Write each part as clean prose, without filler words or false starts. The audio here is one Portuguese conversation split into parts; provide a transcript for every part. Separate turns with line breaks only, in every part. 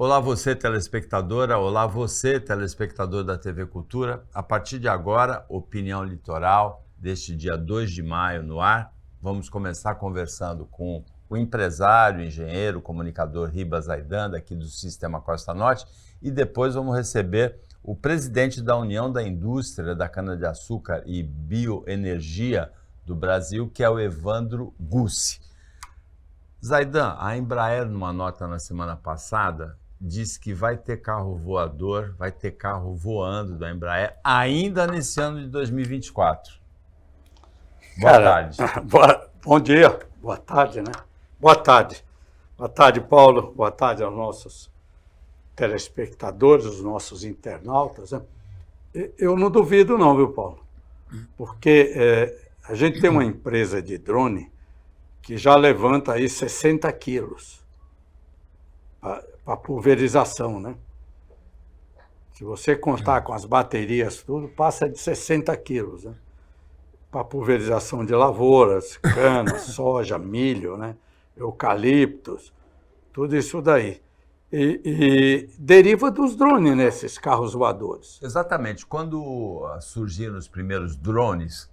Olá você telespectadora, olá você telespectador da TV Cultura. A partir de agora, Opinião Litoral, deste dia 2 de maio no ar. Vamos começar conversando com o empresário, engenheiro, comunicador Ribas Zaidan, daqui do Sistema Costa Norte, e depois vamos receber o presidente da União da Indústria da Cana-de-Açúcar e Bioenergia do Brasil, que é o Evandro Gussi. Zaidan, a Embraer, numa nota na semana passada, disse que vai ter carro voador, vai ter carro voando da Embraer ainda nesse ano de 2024. Boa tarde.
Bom dia, boa tarde, né? Boa tarde. Boa tarde, Paulo. Boa tarde aos nossos telespectadores, os nossos internautas, né? Eu não duvido não, viu, Paulo? Porque a gente tem uma empresa de drone que já levanta aí 60 quilos para pulverização, né? Se você contar com as baterias, tudo, passa de 60 quilos, né? Para pulverização de lavouras, cana, soja, milho, né? Eucaliptos, tudo isso daí. E deriva dos drones, né? Esses carros voadores.
Exatamente. Quando surgiram os primeiros drones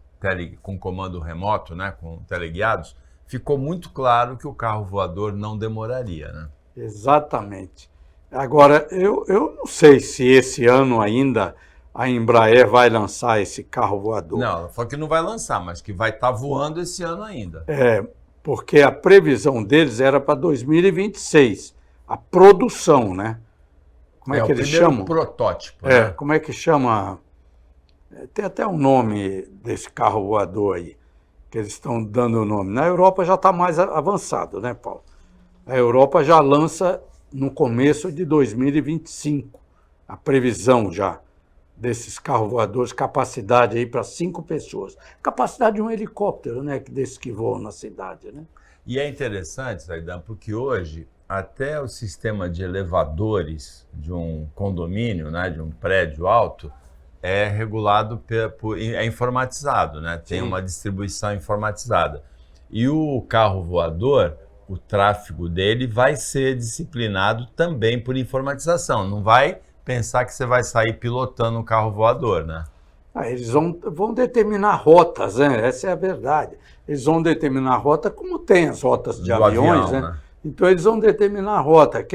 com comando remoto, né? Com teleguiados, ficou muito claro que o carro voador não demoraria, né?
Exatamente. Agora, eu não sei se esse ano ainda a Embraer vai lançar esse carro voador.
Não, ela falou que não vai lançar, mas que vai estar voando esse ano ainda.
Porque a previsão deles era para 2026, a produção, né? Como é que eles chamam?
O protótipo. Né?
Como é que chama? Tem até um nome desse carro voador aí, que eles estão dando o nome. Na Europa já está mais avançado, né, Paulo? A Europa já lança no começo de 2025, a previsão já desses carros voadores, capacidade aí para 5 pessoas. Capacidade de um helicóptero, né, desses que voam na cidade, né?
E é interessante, Zaidan, porque hoje até o sistema de elevadores de um condomínio, né, de um prédio alto, é regulado, é informatizado, né? Tem uma distribuição informatizada. E o carro voador, o tráfego dele vai ser disciplinado também por informatização. Não vai pensar que você vai sair pilotando um carro voador, né?
Eles vão determinar rotas, né? Essa é a verdade. Eles vão determinar a rota como tem as rotas de aviões, né? Então eles vão determinar a rota.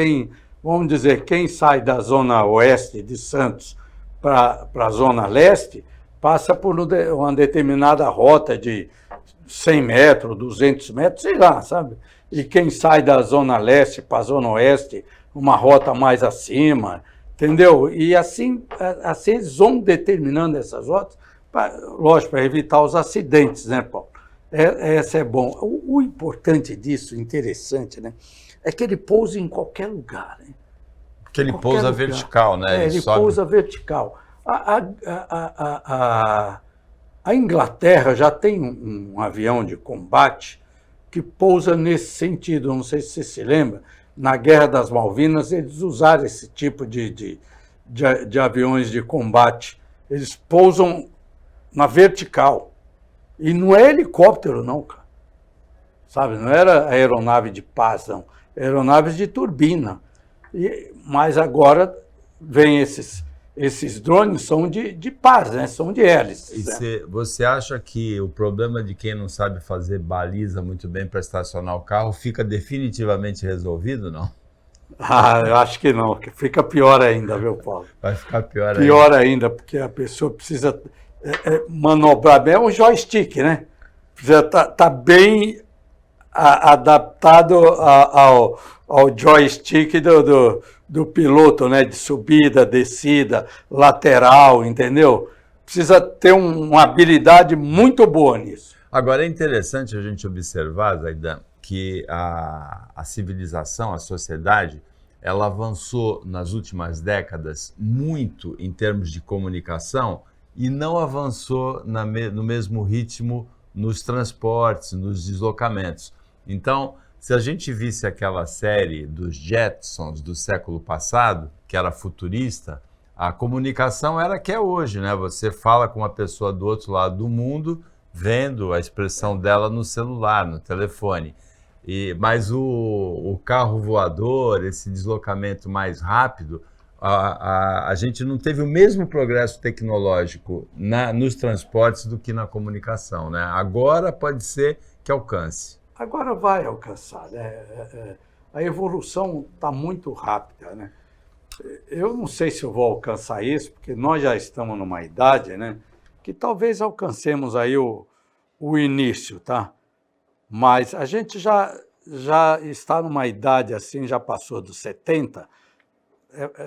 Vamos dizer, quem sai da zona oeste de Santos para a zona leste, passa por uma determinada rota de 100 metros, 200 metros, sei lá, sabe? E quem sai da zona leste para a zona oeste, uma rota mais acima, entendeu? E assim eles vão determinando essas rotas, lógico, para evitar os acidentes, né, Paulo? Essa é bom. O importante disso, interessante, né, é que ele pousa em qualquer lugar, né?
Que ele pousa vertical, né?
Ele pousa vertical. A Inglaterra já tem um avião de combate que pousa nesse sentido. Não sei se você se lembra, na Guerra das Malvinas eles usaram esse tipo de aviões de combate. Eles pousam na vertical. E não é helicóptero, não, cara. Sabe, não era aeronave de paz, não. Aeronaves de turbina. Mas agora vem esses drones, são de paz, né? São de hélices.
Você acha que o problema de quem não sabe fazer baliza muito bem para estacionar o carro fica definitivamente resolvido, não?
Eu acho que não, que fica pior ainda, viu, Paulo?
Vai ficar pior ainda.
Pior ainda, porque a pessoa precisa manobrar bem, é um joystick, né? Precisa tá bem adaptado ao joystick do piloto, né? De subida, descida, lateral, entendeu? Precisa ter uma habilidade muito boa nisso.
Agora, é interessante a gente observar, Zaidan, que a civilização, a sociedade, ela avançou nas últimas décadas muito em termos de comunicação e não avançou no mesmo ritmo nos transportes, nos deslocamentos. Então, se a gente visse aquela série dos Jetsons do século passado, que era futurista, a comunicação era a que é hoje, né? Você fala com uma pessoa do outro lado do mundo, vendo a expressão dela no celular, no telefone. Mas o carro voador, esse deslocamento mais rápido, a gente não teve o mesmo progresso tecnológico nos transportes do que na comunicação, né? Agora pode ser que alcance.
Agora vai alcançar, né? A evolução está muito rápida, né? Eu não sei se eu vou alcançar isso, porque nós já estamos numa idade, né? Que talvez alcancemos aí o início, tá? Mas a gente já está numa idade assim, já passou dos 70.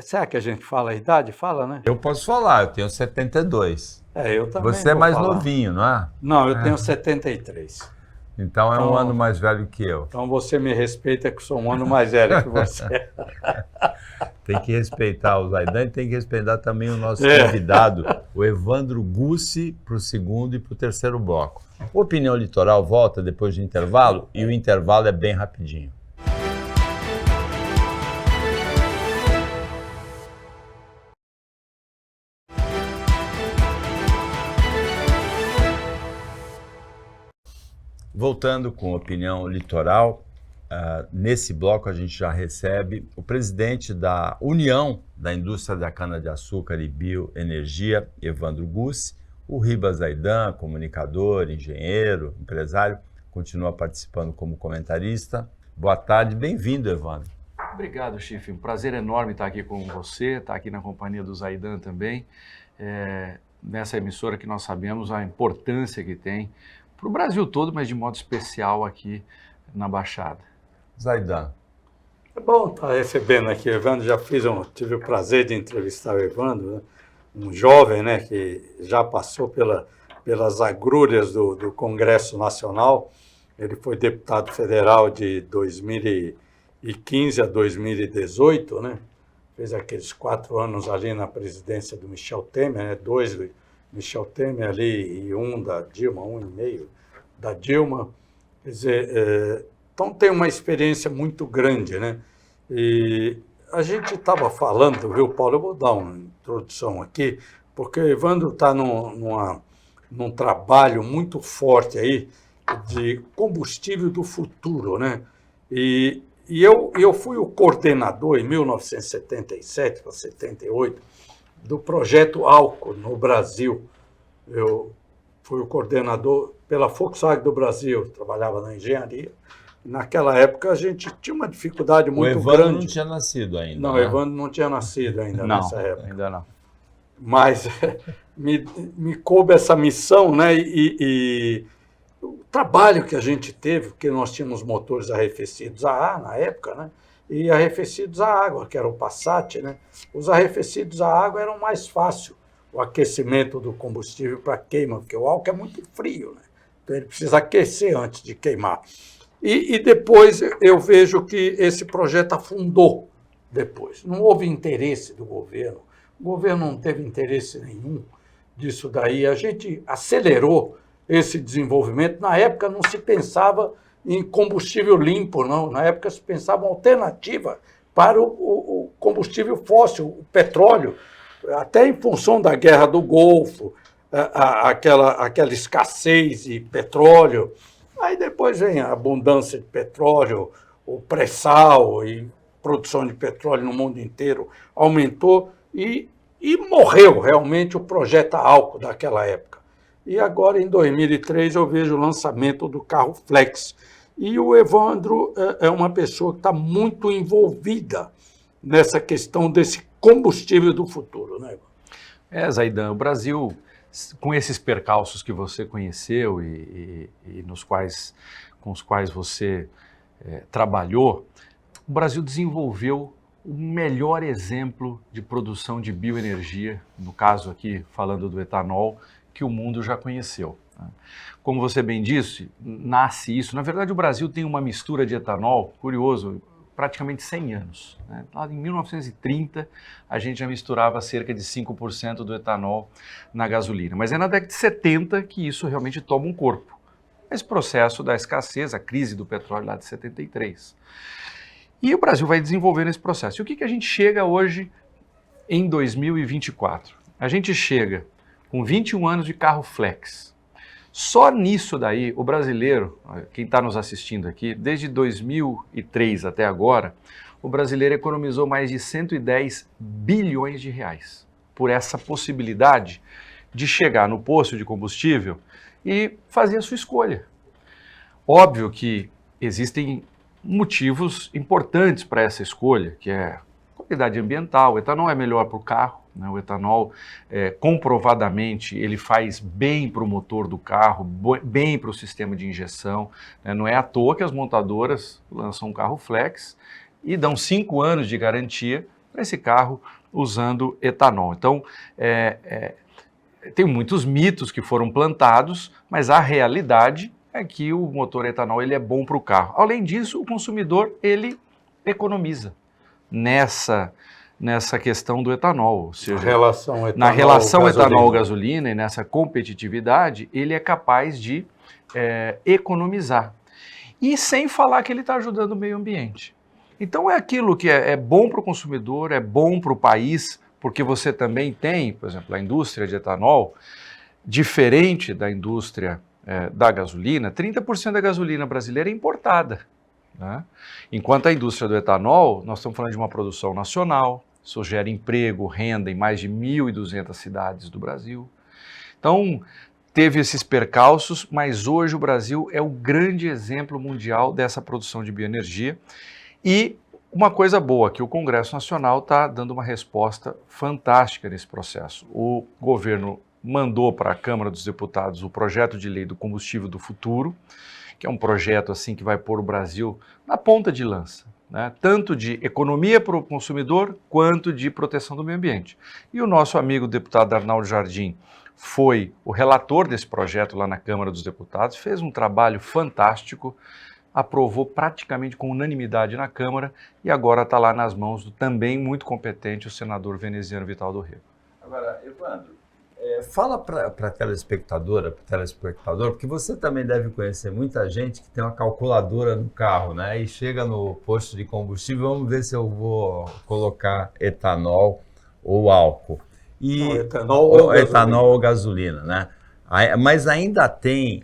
Será que a gente fala a idade? Fala, né?
Eu posso falar, eu tenho 72.
Eu também.
Você é mais
falar.
Novinho, não é?
Não, eu tenho 73.
Então é um ano mais velho que eu.
Então você me respeita que eu sou um ano mais velho que você.
Tem que respeitar o Zaidan e tem que respeitar também o nosso convidado, o Evandro Gussi, para o segundo e para o terceiro bloco. O Opinião Litoral volta depois do intervalo e o intervalo é bem rapidinho. Voltando com Opinião Litoral, nesse bloco a gente já recebe o presidente da União da Indústria da Cana-de-Açúcar e Bioenergia, Evandro Gussi, o Ribas Zaidan, comunicador, engenheiro, empresário, continua participando como comentarista. Boa tarde, bem-vindo, Evandro.
Obrigado, Chifre. Um prazer enorme estar aqui com você, estar aqui na companhia do Zaidan também, nessa emissora que nós sabemos a importância que tem para o Brasil todo, mas de modo especial aqui na Baixada.
Zaidan.
É bom estar recebendo aqui o Evandro, tive o prazer de entrevistar o Evandro, né? Um jovem, né, que já passou pelas agrúrias do Congresso Nacional. Ele foi deputado federal de 2015 a 2018, né? Fez aqueles 4 anos ali na presidência do Michel Temer, né? 2 do Michel Temer ali e 1 da Dilma, 1,5 da Dilma. Quer dizer, então tem uma experiência muito grande, né? E a gente estava falando, viu, Paulo? Eu vou dar uma introdução aqui, porque o Evandro está num trabalho muito forte aí de combustível do futuro, né? E eu fui o coordenador, em 1977 para 78, do projeto Álcool no Brasil. Eu fui o coordenador pela Volkswagen do Brasil, trabalhava na engenharia. Naquela época a gente tinha uma dificuldade muito grande. O
Evandro não tinha nascido ainda.
Não,
né?
o Evandro não tinha nascido ainda nessa época.
Ainda não.
Mas me coube essa missão, né? E o trabalho que a gente teve, porque nós tínhamos motores arrefecidos a ar na época, né? E arrefecidos a água, que era o Passat, né? Os arrefecidos a água eram mais fácil o aquecimento do combustível para queima, porque o álcool é muito frio, né? Então ele precisa aquecer antes de queimar. E depois eu vejo que esse projeto afundou depois. Não houve interesse do governo. O governo não teve interesse nenhum disso daí. A gente acelerou esse desenvolvimento. Na época não se pensava em combustível limpo, não. Na época se pensava em alternativa para o combustível fóssil, o petróleo, até em função da guerra do Golfo, aquela escassez de petróleo. Aí depois vem a abundância de petróleo, o pré-sal e produção de petróleo no mundo inteiro aumentou e morreu realmente o projeto Álcool daquela época. E agora, em 2003, eu vejo o lançamento do carro Flex. E o Evandro é uma pessoa que está muito envolvida nessa questão desse combustível do futuro, né, Evandro?
Zaidan, o Brasil, com esses percalços que você conheceu com os quais você trabalhou, o Brasil desenvolveu o melhor exemplo de produção de bioenergia, no caso aqui falando do etanol, que o mundo já conheceu. Como você bem disse, nasce isso. Na verdade, o Brasil tem uma mistura de etanol, curioso, praticamente 100 anos. Né? Lá em 1930, a gente já misturava cerca de 5% do etanol na gasolina. Mas é na década de 70 que isso realmente toma um corpo. Esse processo da escassez, a crise do petróleo lá de 73. E o Brasil vai desenvolvendo esse processo. E o que a gente chega hoje em 2024? A gente chega com 21 anos de carro flex. Só nisso daí, o brasileiro, quem está nos assistindo aqui, desde 2003 até agora, o brasileiro economizou mais de 110 bilhões de reais por essa possibilidade de chegar no posto de combustível e fazer a sua escolha. Óbvio que existem motivos importantes para essa escolha, que é qualidade ambiental. O etanol é melhor para o carro, né? O etanol, comprovadamente, ele faz bem para o motor do carro, bem para o sistema de injeção, né? Não é à toa que as montadoras lançam um carro flex e dão 5 anos de garantia para esse carro usando etanol. Então, tem muitos mitos que foram plantados, mas a realidade é que o motor etanol ele é bom para o carro. Além disso, o consumidor ele economiza nessa questão do etanol. Ou seja, na relação etanol-gasolina e nessa competitividade, ele é capaz de economizar. E sem falar que ele está ajudando o meio ambiente. Então é aquilo que é bom para o consumidor, é bom para o país, porque você também tem, por exemplo, a indústria de etanol, diferente da indústria da gasolina, 30% da gasolina brasileira é importada, né? Enquanto a indústria do etanol, nós estamos falando de uma produção nacional, isso gera emprego, renda em mais de 1.200 cidades do Brasil. Então, teve esses percalços, mas hoje o Brasil é o grande exemplo mundial dessa produção de bioenergia. E uma coisa boa, que o Congresso Nacional está dando uma resposta fantástica nesse processo. O governo mandou para a Câmara dos Deputados o projeto de lei do combustível do futuro, que é um projeto assim que vai pôr o Brasil na ponta de lança, né? Tanto de economia para o consumidor, quanto de proteção do meio ambiente. E o nosso amigo deputado Arnaldo Jardim foi o relator desse projeto lá na Câmara dos Deputados, fez um trabalho fantástico, aprovou praticamente com unanimidade na Câmara e agora está lá nas mãos do também muito competente o senador veneziano Vital do Rego.
Agora, Evandro, fala para a telespectadora, para o telespectador, porque você também deve conhecer muita gente que tem uma calculadora no carro, né? E chega no posto de combustível, vamos ver se eu vou colocar etanol ou álcool. Etanol ou gasolina, né? Mas ainda tem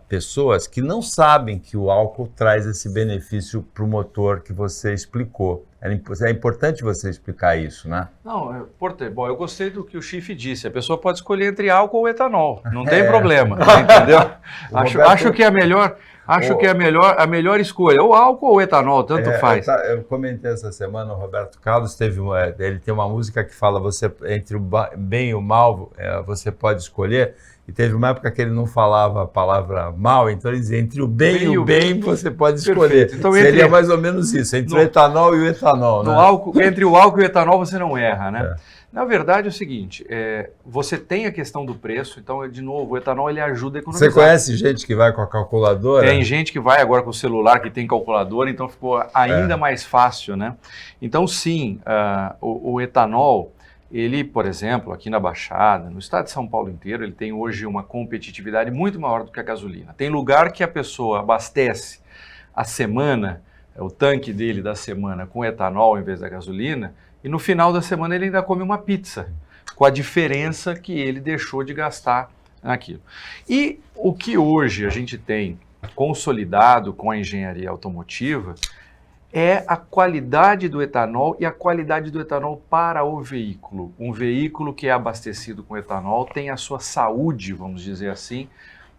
pessoas que não sabem que o álcool traz esse benefício para o motor que você explicou. É importante você explicar isso, né?
Não, bom, eu gostei do que o Schiff disse. A pessoa pode escolher entre álcool ou etanol, não tem problema, entendeu? Acho que é a melhor escolha, ou álcool ou etanol, tanto faz.
Eu comentei essa semana, o Roberto Carlos ele tem uma música que fala entre o bem e o mal, você pode escolher. E teve uma época que ele não falava a palavra mal, então ele dizia, entre o bem e o bem você pode escolher. Então, seria mais ou menos isso, entre o etanol e o etanol. Né?
Entre o álcool e o etanol você não erra, né? Na verdade é o seguinte, você tem a questão do preço, então, de novo, o etanol ele ajuda a economizar.
Você conhece gente que vai com a calculadora?
Tem gente que vai agora com o celular, que tem calculadora, então ficou ainda mais fácil, né? Então, sim, o etanol, ele, por exemplo, aqui na Baixada, no estado de São Paulo inteiro, ele tem hoje uma competitividade muito maior do que a gasolina. Tem lugar que a pessoa abastece a semana, o tanque dele da semana com etanol em vez da gasolina, e no final da semana ele ainda come uma pizza, com a diferença que ele deixou de gastar naquilo. E o que hoje a gente tem consolidado com a engenharia automotiva é a qualidade do etanol e a qualidade do etanol para o veículo. Um veículo que é abastecido com etanol tem a sua saúde, vamos dizer assim,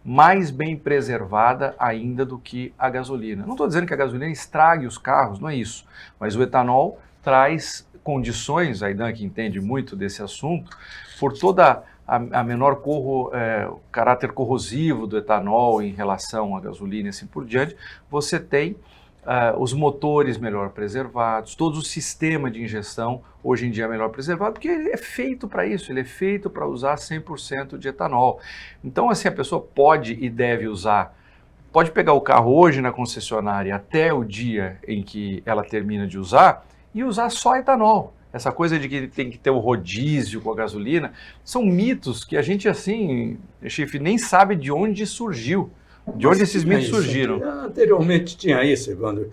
mais bem preservada ainda do que a gasolina. Não estou dizendo que a gasolina estrague os carros, não é isso, mas o etanol traz condições, a Aidan que entende muito desse assunto, por toda a menor caráter corrosivo do etanol em relação à gasolina e assim por diante, você tem os motores melhor preservados, todo o sistema de injeção hoje em dia é melhor preservado, porque ele é feito para isso, ele é feito para usar 100% de etanol. Então, assim, a pessoa pode e deve usar, pode pegar o carro hoje na concessionária até o dia em que ela termina de usar e usar só etanol. Essa coisa de que tem que ter o rodízio com a gasolina, são mitos que a gente, assim, Schiff, nem sabe de onde surgiu. De onde esses mitos surgiram?
Anteriormente tinha isso, Evandro.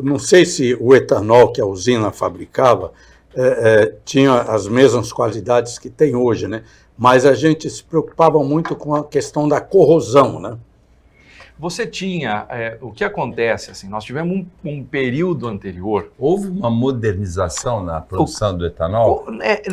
Não sei se o etanol que a usina fabricava tinha as mesmas qualidades que tem hoje, né? Mas a gente se preocupava muito com a questão da corrosão, né?
Você tinha, o que acontece, assim, nós tivemos um período anterior.
Houve uma modernização na produção do etanol?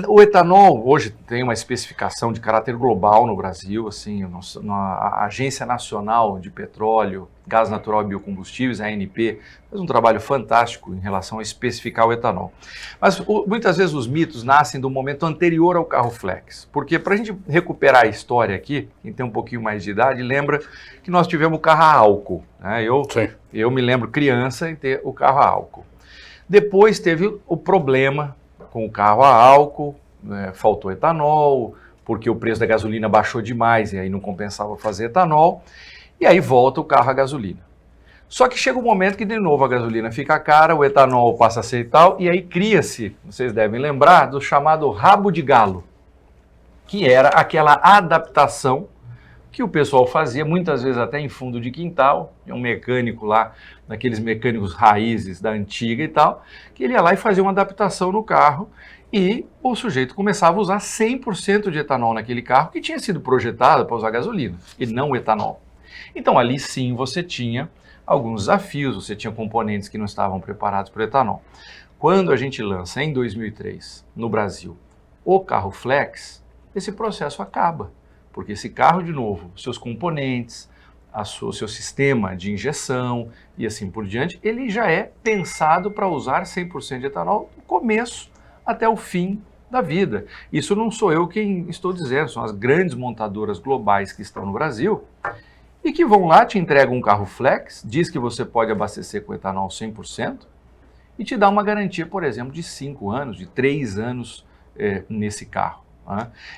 O etanol hoje tem uma especificação de caráter global no Brasil, assim, a Agência Nacional de Petróleo, Gás Natural e Biocombustíveis, a ANP, faz um trabalho fantástico em relação a especificar o etanol. Mas muitas vezes os mitos nascem do momento anterior ao carro flex, porque para a gente recuperar a história aqui, quem tem um pouquinho mais de idade, lembra que nós tivemos o carro a álcool, né? Eu me lembro criança em ter o carro a álcool. Depois teve o problema com o carro a álcool, faltou etanol, porque o preço da gasolina baixou demais e aí não compensava fazer etanol, e aí volta o carro a gasolina. Só que chega um momento que de novo a gasolina fica cara, o etanol passa a ser tal, e aí cria-se, vocês devem lembrar, do chamado rabo de galo, que era aquela adaptação que o pessoal fazia, muitas vezes até em fundo de quintal, um mecânico lá, daqueles mecânicos raízes da antiga e tal, que ele ia lá e fazia uma adaptação no carro e o sujeito começava a usar 100% de etanol naquele carro que tinha sido projetado para usar gasolina e não etanol. Então ali sim você tinha alguns desafios, você tinha componentes que não estavam preparados para o etanol. Quando a gente lança em 2003 no Brasil o carro flex, esse processo acaba. Porque esse carro, de novo, seus componentes, o seu sistema de injeção e assim por diante, ele já é pensado para usar 100% de etanol do começo até o fim da vida. Isso não sou eu quem estou dizendo, são as grandes montadoras globais que estão no Brasil e que vão lá, te entregam um carro flex, diz que você pode abastecer com etanol 100% e te dá uma garantia, por exemplo, de 5 anos, de 3 anos nesse carro.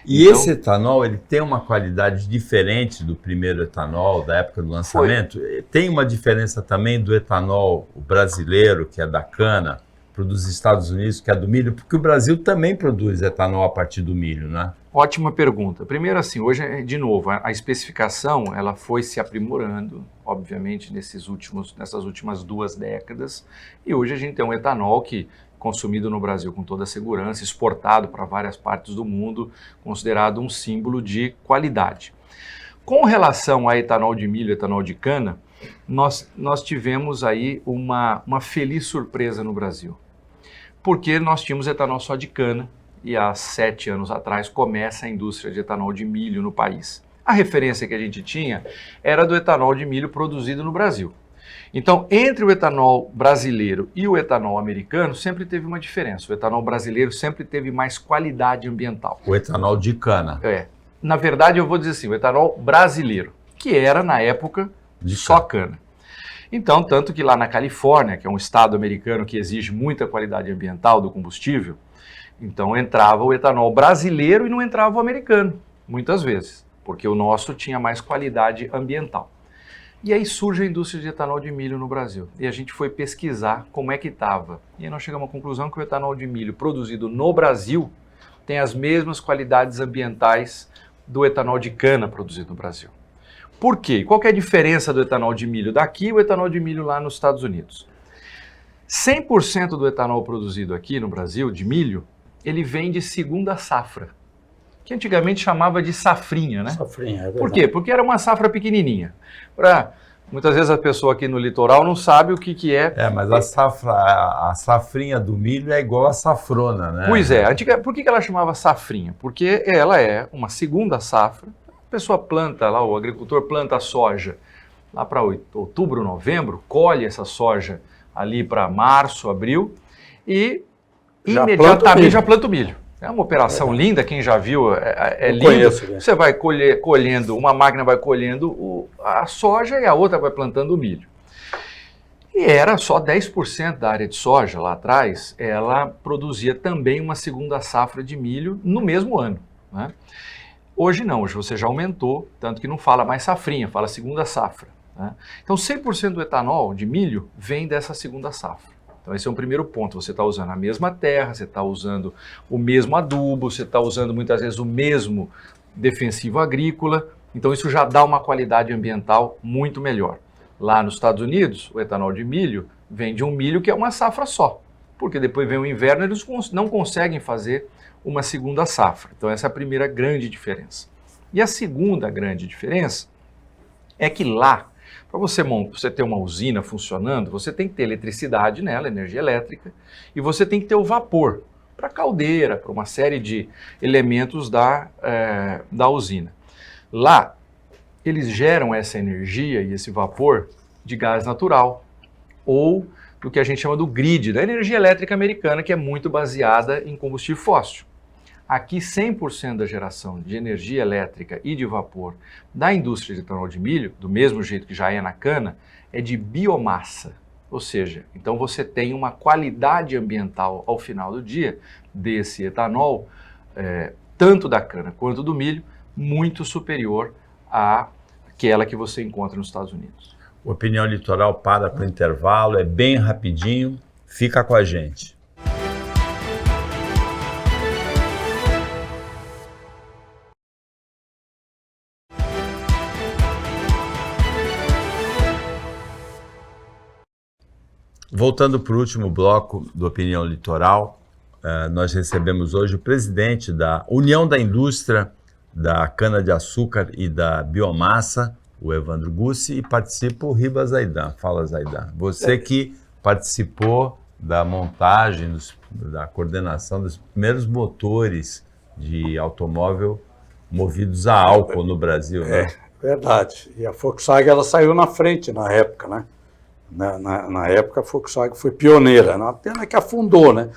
E então, esse etanol, ele tem uma qualidade diferente do primeiro etanol, da época do lançamento? Tem uma diferença também do etanol brasileiro, que é da cana, para o dos Estados Unidos, que é do milho? Porque o Brasil também produz etanol a partir do milho, né?
Ótima pergunta. Primeiro assim, hoje, de novo, a especificação ela foi se aprimorando, obviamente, nessas últimas 2 décadas, e hoje a gente tem um etanol que consumido no Brasil com toda a segurança, exportado para várias partes do mundo, considerado um símbolo de qualidade. Com relação a etanol de milho e etanol de cana, nós tivemos aí uma feliz surpresa no Brasil, porque nós tínhamos etanol só de cana e há 7 anos atrás começa a indústria de etanol de milho no país. A referência que a gente tinha era do etanol de milho produzido no Brasil. Então, entre o etanol brasileiro e o etanol americano, sempre teve uma diferença. O etanol brasileiro sempre teve mais qualidade ambiental.
O etanol de cana.
Na verdade, eu vou dizer assim, o etanol brasileiro, que era, na época, só cana. Então, tanto que lá na Califórnia, que é um estado americano que exige muita qualidade ambiental do combustível, então entrava o etanol brasileiro e não entrava o americano, muitas vezes, porque o nosso tinha mais qualidade ambiental. E aí surge a indústria de etanol de milho no Brasil. E a gente foi pesquisar como é que estava. E aí nós chegamos à conclusão que o etanol de milho produzido no Brasil tem as mesmas qualidades ambientais do etanol de cana produzido no Brasil. Por quê? Qual que é a diferença do etanol de milho daqui e o etanol de milho lá nos Estados Unidos? 100% do etanol produzido aqui no Brasil, de milho, ele vem de segunda safra, que antigamente chamava de safrinha, né?
Safrinha, é verdade.
Por quê? Porque era uma safra pequenininha. Muitas vezes a pessoa aqui no litoral não sabe o que é.
Mas a safrinha do milho é igual a safrona, né?
Pois é. Por que ela chamava safrinha? Porque ela é uma segunda safra. A pessoa planta lá, o agricultor planta a soja lá para outubro, novembro, colhe essa soja ali para março, abril e imediatamente já planta o milho. É uma operação linda, quem já viu é lindo.
Conheço,
Você vai colhendo, uma máquina vai colhendo a soja e a outra vai plantando o milho. E era só 10% da área de soja lá atrás, ela produzia também uma segunda safra de milho no mesmo ano, né? Hoje não, hoje você já aumentou, tanto que não fala mais safrinha, fala segunda safra, né? Então 100% do etanol de milho vem dessa segunda safra. Então esse é um primeiro ponto, você está usando a mesma terra, você está usando o mesmo adubo, você está usando muitas vezes o mesmo defensivo agrícola, então isso já dá uma qualidade ambiental muito melhor. Lá nos Estados Unidos, o etanol de milho vem de um milho que é uma safra só. porque depois vem o inverno e eles não conseguem fazer uma segunda safra. Então essa é a primeira grande diferença. E a segunda grande diferença é que lá, para você ter uma usina funcionando, você tem que ter eletricidade nela, energia elétrica, e você tem que ter o vapor para caldeira, para uma série de elementos da usina. Lá, eles geram essa energia e esse vapor de gás natural, ou do que a gente chama do grid, da energia elétrica americana, que é muito baseada em combustível fóssil. Aqui, 100% da geração de energia elétrica e de vapor da indústria de etanol de milho, do mesmo jeito que já é na cana, é de biomassa. Ou seja, então você tem uma qualidade ambiental ao final do dia desse etanol, tanto da cana quanto do milho, muito superior àquela que você encontra nos Estados Unidos.
O Opinião Litoral para o intervalo, é bem rapidinho, fica com a gente. Voltando para o último bloco do Opinião Litoral, nós recebemos hoje o presidente da União da Indústria da Cana-de-Açúcar e da Biomassa, o Evandro Gussi, e participa o Ribas Zaidan. Fala, Zaidan. Você que participou da montagem, da coordenação dos primeiros motores de automóvel movidos a álcool no Brasil, né?
É verdade. E a Volkswagen ela saiu na frente na época, né? Na época a Volkswagen foi pioneira, uma pena que afundou, né?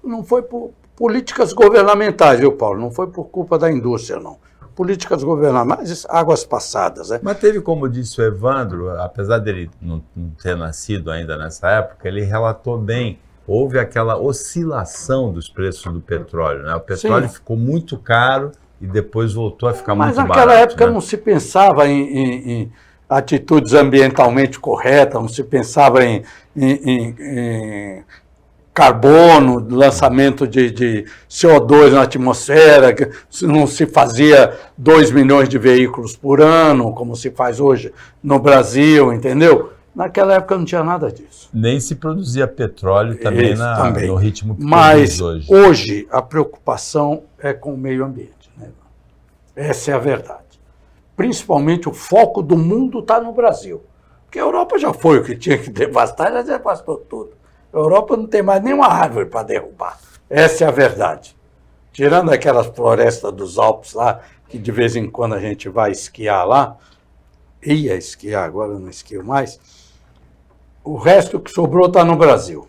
Não foi por políticas governamentais, viu, Paulo? Não foi por culpa da indústria, não. Políticas governamentais, águas passadas, né?
Mas teve, como disse o Evandro, apesar dele não ter nascido ainda nessa época, ele relatou bem, houve aquela oscilação dos preços do petróleo, né? O petróleo ficou muito caro e depois voltou a ficar muito barato.
Mas naquela época não se pensava em atitudes ambientalmente corretas, não se pensava em carbono, lançamento de CO2 na atmosfera, não se fazia 2 milhões de veículos por ano, como se faz hoje no Brasil, entendeu? Naquela época não tinha nada disso.
Nem se produzia petróleo também, no ritmo que
Mas
produz
hoje a preocupação é com o meio ambiente, né? Essa é a verdade. Principalmente o foco do mundo está no Brasil. Porque a Europa já foi o que tinha que devastar, já devastou tudo. A Europa não tem mais nenhuma árvore para derrubar. Essa é a verdade. Tirando aquelas florestas dos Alpes lá, que de vez em quando a gente vai esquiar lá, ia esquiar, agora eu não esquio mais, o resto que sobrou está no Brasil.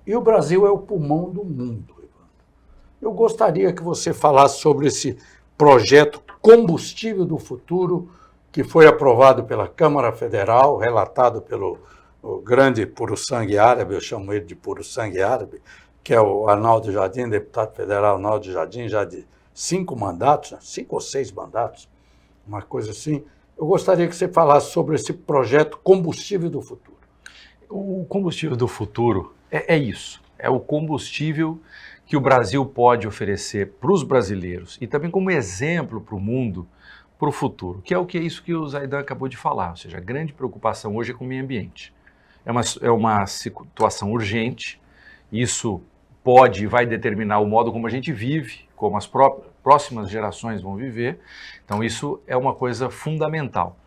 E o Brasil é o pulmão do mundo. Eu gostaria que você falasse sobre esse projeto Combustível do Futuro, que foi aprovado pela Câmara Federal, relatado pelo grande puro-sangue árabe, eu chamo ele de puro-sangue árabe, que é o Arnaldo Jardim, deputado federal Arnaldo Jardim, já de 5 mandatos, 5 ou 6 mandatos, uma coisa assim. Eu gostaria que você falasse sobre esse projeto Combustível do Futuro.
O combustível do futuro é isso, é o combustível que o Brasil pode oferecer para os brasileiros e também como exemplo para o mundo, para o futuro, que é isso que o Zaidan acabou de falar, ou seja, a grande preocupação hoje é com o meio ambiente. É uma situação urgente, isso pode e vai determinar o modo como a gente vive, como as próximas gerações vão viver, então isso é uma coisa fundamental.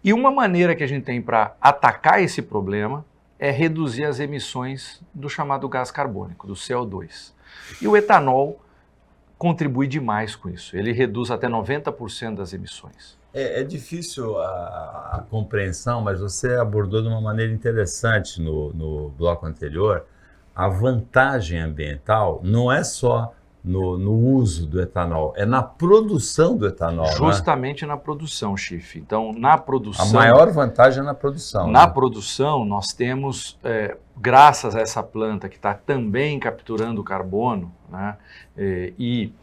E uma maneira que a gente tem para atacar esse problema é reduzir as emissões do chamado gás carbônico, do CO2. E o etanol contribui demais com isso. Ele reduz até 90% das emissões.
É difícil a compreensão, mas você abordou de uma maneira interessante no bloco anterior. A vantagem ambiental não é só no uso do etanol, é na produção do etanol.
Justamente, né? Na produção, Chif. Então, na produção...
A maior vantagem é na produção.
Na produção, nós temos, graças a essa planta que está também capturando carbono, né, e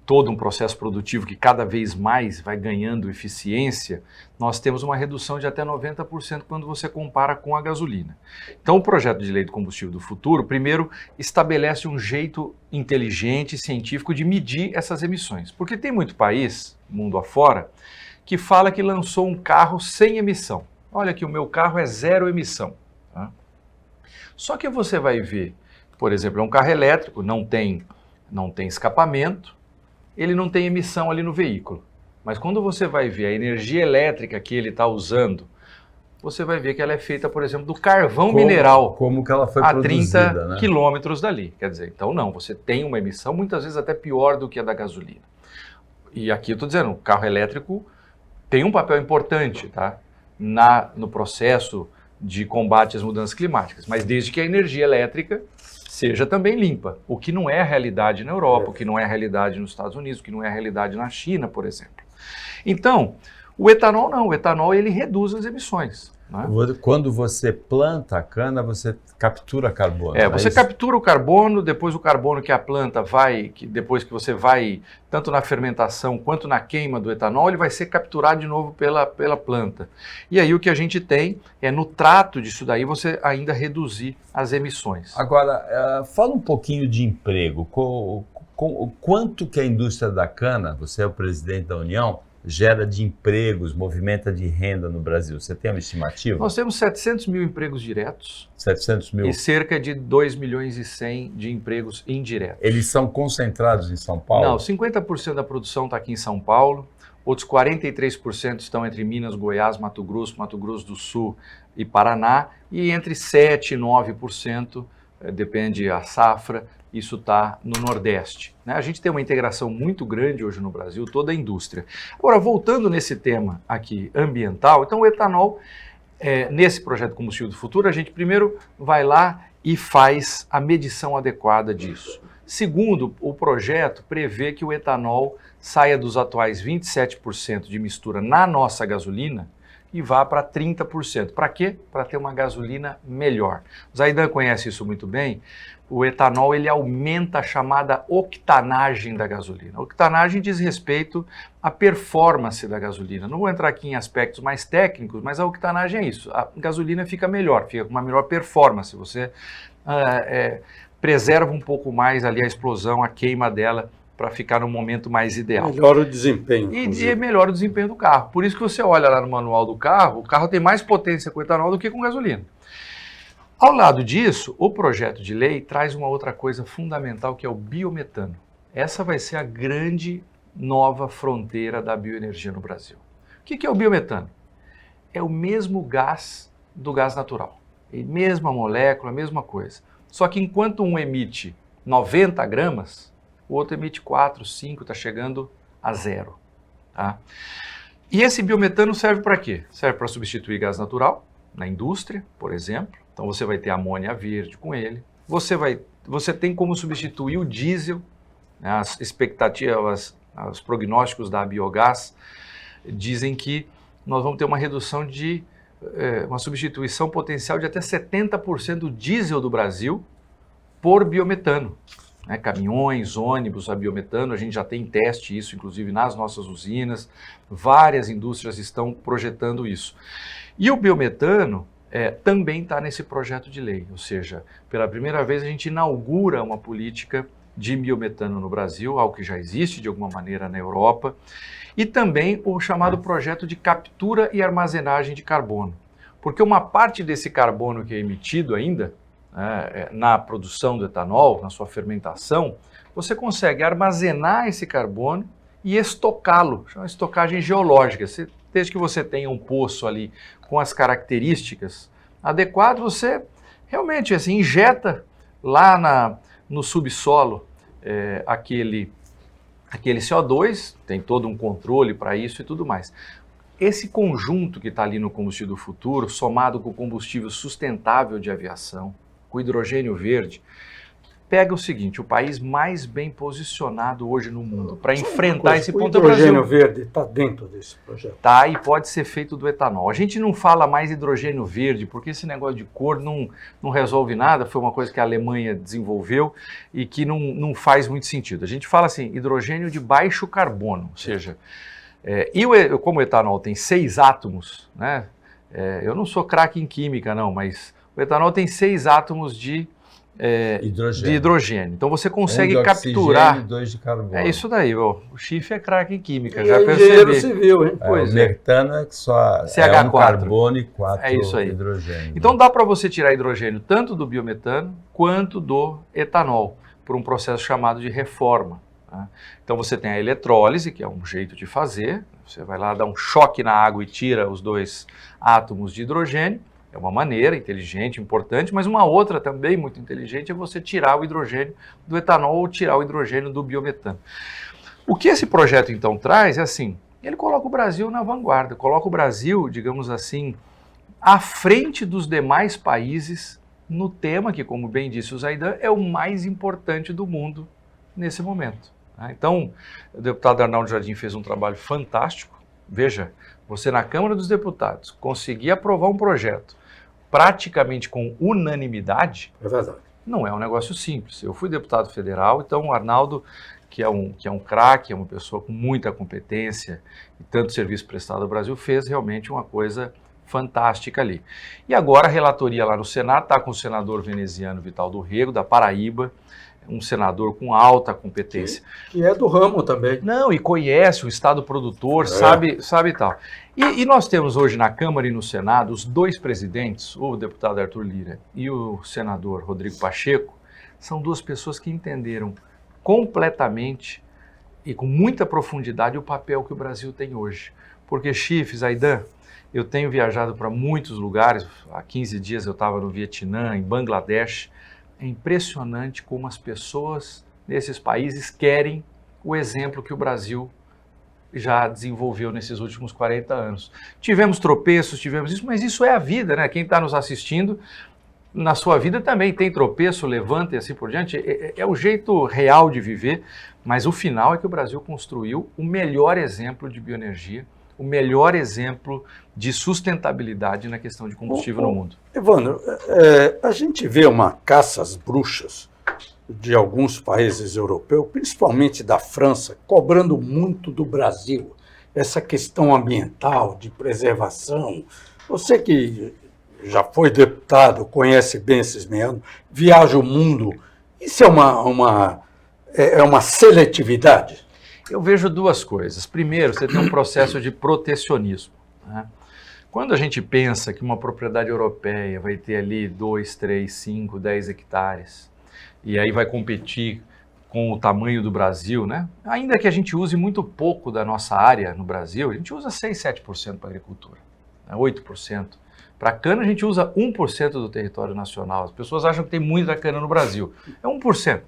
todo um processo produtivo que cada vez mais vai ganhando eficiência, nós temos uma redução de até 90% quando você compara com a gasolina. Então, o projeto de lei do combustível do futuro, primeiro, estabelece um jeito inteligente e científico de medir essas emissões. Porque tem muito país, mundo afora, que fala que lançou um carro sem emissão. Olha que o meu carro é 0 emissão. Tá? Só que você vai ver por exemplo, é um carro elétrico, não tem escapamento, ele não tem emissão ali no veículo. Mas quando você vai ver a energia elétrica que ele está usando, você vai ver que ela é feita, por exemplo, do carvão mineral.
Como que ela foi
a
produzida,
30
né?
quilômetros dali. Quer dizer, então não, você tem uma emissão muitas vezes até pior do que a da gasolina. E aqui eu estou dizendo, o carro elétrico tem um papel importante, tá? No processo de combate às mudanças climáticas, mas desde que a energia elétrica seja também limpa, o que não é a realidade na Europa, o que não é a realidade nos Estados Unidos, o que não é a realidade na China, por exemplo. Então, o etanol não, o etanol ele reduz as emissões. Né?
Quando você planta a cana, você captura carbono.
Você captura o carbono, depois o carbono que a planta depois que você vai, tanto na fermentação quanto na queima do etanol, ele vai ser capturado de novo pela planta. E aí o que a gente tem é no trato disso daí você ainda reduzir as emissões.
Agora, fala um pouquinho de emprego. Quanto que a indústria da cana, você é o presidente da União, gera de empregos, movimenta de renda no Brasil? Você tem uma estimativa?
Nós temos 700 mil empregos diretos.
700 mil.
E cerca de 2 milhões e 100 de empregos indiretos.
Eles são concentrados em São Paulo?
Não, 50% da produção está aqui em São Paulo, outros 43% estão entre Minas, Goiás, Mato Grosso do Sul e Paraná, e entre 7% e 9%, depende da safra, isso está no Nordeste. Né? A gente tem uma integração muito grande hoje no Brasil, toda a indústria. Agora, voltando nesse tema aqui ambiental, então o etanol, nesse projeto Combustível do Futuro, a gente primeiro vai lá e faz a medição adequada disso. Segundo, o projeto prevê que o etanol saia dos atuais 27% de mistura na nossa gasolina e vá para 30%. Para quê? Para ter uma gasolina melhor. O Zaidan conhece isso muito bem. O etanol ele aumenta a chamada octanagem da gasolina. A octanagem diz respeito à performance da gasolina. Não vou entrar aqui em aspectos mais técnicos, mas a octanagem é isso. A gasolina fica melhor, fica com uma melhor performance. Você preserva um pouco mais ali a explosão, a queima dela, para ficar no momento mais ideal.
Melhora o desempenho.
E melhora o desempenho do carro. Por isso que você olha lá no manual do carro, o carro tem mais potência com etanol do que com gasolina. Ao lado disso, o projeto de lei traz uma outra coisa fundamental, que é o biometano. Essa vai ser a grande nova fronteira da bioenergia no Brasil. O que é o biometano? É o mesmo gás do gás natural. É a mesma molécula, a mesma coisa. Só que enquanto um emite 90 gramas, o outro emite 4, 5, está chegando a 0. Tá? E esse biometano serve para quê? Serve para substituir gás natural, na indústria, por exemplo. Então você vai ter amônia verde com ele. Você tem como substituir o diesel, né? As expectativas, os prognósticos da Biogás dizem que nós vamos ter uma redução de uma substituição potencial de até 70% do diesel do Brasil por biometano. Né? Caminhões, ônibus a biometano, a gente já tem teste isso, inclusive nas nossas usinas. Várias indústrias estão projetando isso. E o biometano também está nesse projeto de lei, ou seja, pela primeira vez a gente inaugura uma política de biometano no Brasil, algo que já existe de alguma maneira na Europa, e também o chamado projeto de captura e armazenagem de carbono, porque uma parte desse carbono que é emitido ainda, na produção do etanol, na sua fermentação, você consegue armazenar esse carbono e estocá-lo, chama estocagem geológica. Desde que você tenha um poço ali com as características adequadas, você realmente assim, injeta lá no subsolo aquele CO2, tem todo um controle para isso e tudo mais. Esse conjunto que está ali no combustível do futuro, somado com o combustível sustentável de aviação, com o hidrogênio verde, pega o seguinte, o país mais bem posicionado hoje no mundo para enfrentar esse ponto.
O hidrogênio verde está dentro desse projeto.
Tá, e pode ser feito do etanol. A gente não fala mais hidrogênio verde, porque esse negócio de cor não resolve nada, foi uma coisa que a Alemanha desenvolveu e que não faz muito sentido. A gente fala assim, hidrogênio de baixo carbono, ou seja, como o etanol tem 6 átomos, né? Eu não sou craque em química não, mas o etanol tem 6 átomos de de hidrogênio. Então você consegue
de
capturar.
Oxigênio, 2 de carbono.
É isso daí, ó. O Chifre é craque em química,
E
já
engenheiro
percebi.
civil, hein?
Pois
o metano é que só
CH4.
um carbono e 4
É isso aí.
hidrogênio.
Então dá para você tirar hidrogênio tanto do biometano quanto do etanol, por um processo chamado de reforma. Tá? Então você tem a eletrólise, que é um jeito de fazer. Você vai lá, dá um choque na água e tira os 2 átomos de hidrogênio. É uma maneira inteligente, importante, mas uma outra também muito inteligente é você tirar o hidrogênio do etanol ou tirar o hidrogênio do biometano. O que esse projeto então traz é assim, ele coloca o Brasil na vanguarda, coloca o Brasil, digamos assim, à frente dos demais países no tema que, como bem disse o Zaidan, é o mais importante do mundo nesse momento. Então, o deputado Arnaldo Jardim fez um trabalho fantástico. Veja, você na Câmara dos Deputados conseguir aprovar um projeto praticamente com unanimidade,
É verdade.
não é um negócio simples. Eu fui deputado federal, então o Arnaldo, que é um craque, é uma pessoa com muita competência e tanto serviço prestado ao Brasil, fez realmente uma coisa fantástica ali. E agora a relatoria lá no Senado está com o senador veneziano Vital do Rego, da Paraíba, um senador com alta competência.
Que é do ramo também.
Não, e conhece o Estado produtor, sabe tal. E nós temos hoje na Câmara e no Senado os 2 presidentes, o deputado Arthur Lira e o senador Rodrigo Pacheco, são 2 pessoas que entenderam completamente e com muita profundidade o papel que o Brasil tem hoje. Porque, Chifre, Zaidan, eu tenho viajado para muitos lugares, há 15 dias eu estava no Vietnã, em Bangladesh. É impressionante como as pessoas nesses países querem o exemplo que o Brasil já desenvolveu nesses últimos 40 anos. Tivemos tropeços, tivemos isso, mas isso é a vida, né? Quem está nos assistindo, na sua vida também tem tropeço, levanta e assim por diante. É o jeito real de viver, mas o final é que o Brasil construiu o melhor exemplo de bioenergia, o melhor exemplo de sustentabilidade na questão de combustível no mundo.
Evandro, a gente vê uma caça às bruxas de alguns países europeus, principalmente da França, cobrando muito do Brasil. Essa questão ambiental, de preservação. Você que já foi deputado, conhece bem esses meandros, viaja o mundo, isso é uma seletividade?
Eu vejo 2 coisas. Primeiro, você tem um processo de protecionismo, né? Quando a gente pensa que uma propriedade europeia vai ter ali 2, 3, 5, 10 hectares, e aí vai competir com o tamanho do Brasil, né? Ainda que a gente use muito pouco da nossa área no Brasil, a gente usa 6, 7% para agricultura, né? 8%. Para cana a gente usa 1% do território nacional. As pessoas acham que tem muita cana no Brasil. É 1%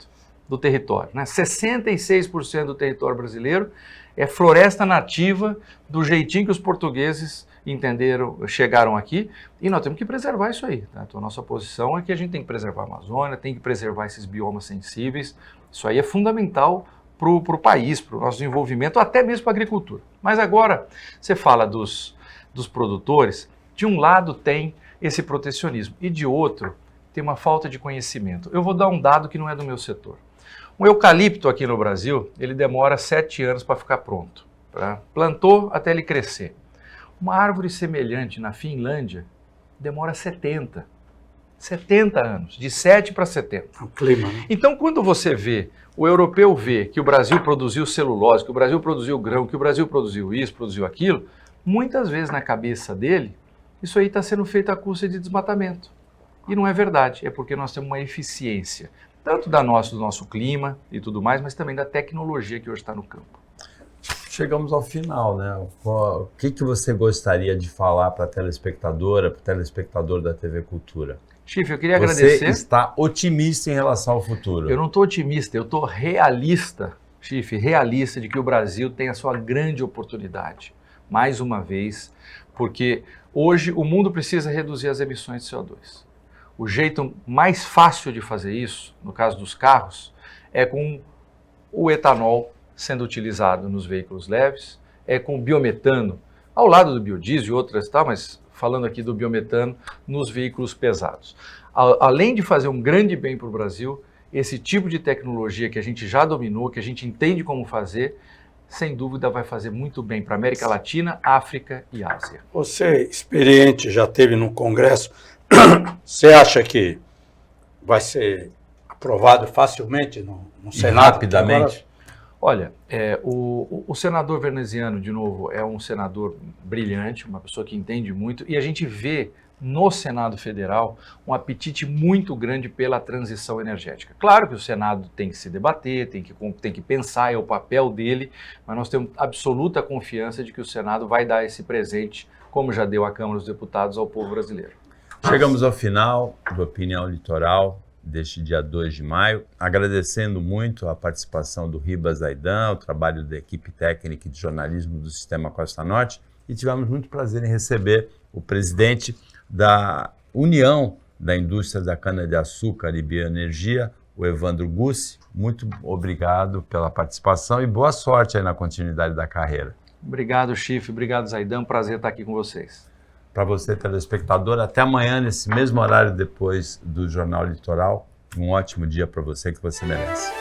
do território, né? 66% do território brasileiro é floresta nativa do jeitinho que os portugueses entenderam, chegaram aqui, e nós temos que preservar isso aí. Tá? Então a nossa posição é que a gente tem que preservar a Amazônia, tem que preservar esses biomas sensíveis. Isso aí é fundamental para o país, para o nosso desenvolvimento, até mesmo para a agricultura. Mas agora, você fala dos produtores, de um lado tem esse protecionismo e de outro tem uma falta de conhecimento. Eu vou dar um dado que não é do meu setor. Um eucalipto aqui no Brasil, ele demora 7 anos para ficar pronto. Tá? Plantou até ele crescer. Uma árvore semelhante na Finlândia demora 70 anos, de 7 para 70.
O clima, né?
Então, quando você vê, o europeu vê que o Brasil produziu celulose, que o Brasil produziu grão, que o Brasil produziu isso, produziu aquilo, muitas vezes na cabeça dele, isso aí está sendo feito à custa de desmatamento. E não é verdade, é porque nós temos uma eficiência, tanto do nosso clima e tudo mais, mas também da tecnologia que hoje está no campo.
Chegamos ao final, né? O que você gostaria de falar para a telespectadora, para o telespectador da TV Cultura?
Chifre, eu queria agradecer.
Você está otimista em relação ao futuro?
Eu não estou otimista, eu estou realista, Chifre, realista de que o Brasil tem a sua grande oportunidade, mais uma vez, porque hoje o mundo precisa reduzir as emissões de CO2. O jeito mais fácil de fazer isso, no caso dos carros, é com o etanol sendo utilizado nos veículos leves, é com o biometano, ao lado do biodiesel e outras tal, mas falando aqui do biometano nos veículos pesados. Além de fazer um grande bem para o Brasil, esse tipo de tecnologia que a gente já dominou, que a gente entende como fazer, sem dúvida vai fazer muito bem para a América Latina, África e Ásia.
Você, experiente, já esteve no Congresso, você acha que vai ser aprovado facilmente no Senado.
Rapidamente.
Olha, o senador veneziano, de novo, é um senador brilhante, uma pessoa que entende muito, e a gente vê no Senado Federal um apetite muito grande pela transição energética. Claro que o Senado tem que se debater, tem que pensar, é o papel dele, mas nós temos absoluta confiança de que o Senado vai dar esse presente, como já deu a Câmara dos Deputados, ao povo brasileiro.
Chegamos ao final do Opinião Litoral deste dia 2 de maio, agradecendo muito a participação do Ribas Zaidan, o trabalho da equipe técnica de jornalismo do Sistema Costa Norte, e tivemos muito prazer em receber o presidente da União da Indústria da Cana-de-Açúcar e Bioenergia, o Evandro Gussi. Muito obrigado pela participação e boa sorte aí na continuidade da carreira.
Obrigado, Chifre. Obrigado, Zaidan. Prazer estar aqui com vocês.
Para você, telespectador, até amanhã, nesse mesmo horário depois do Jornal Litoral. Um ótimo dia para você que você merece.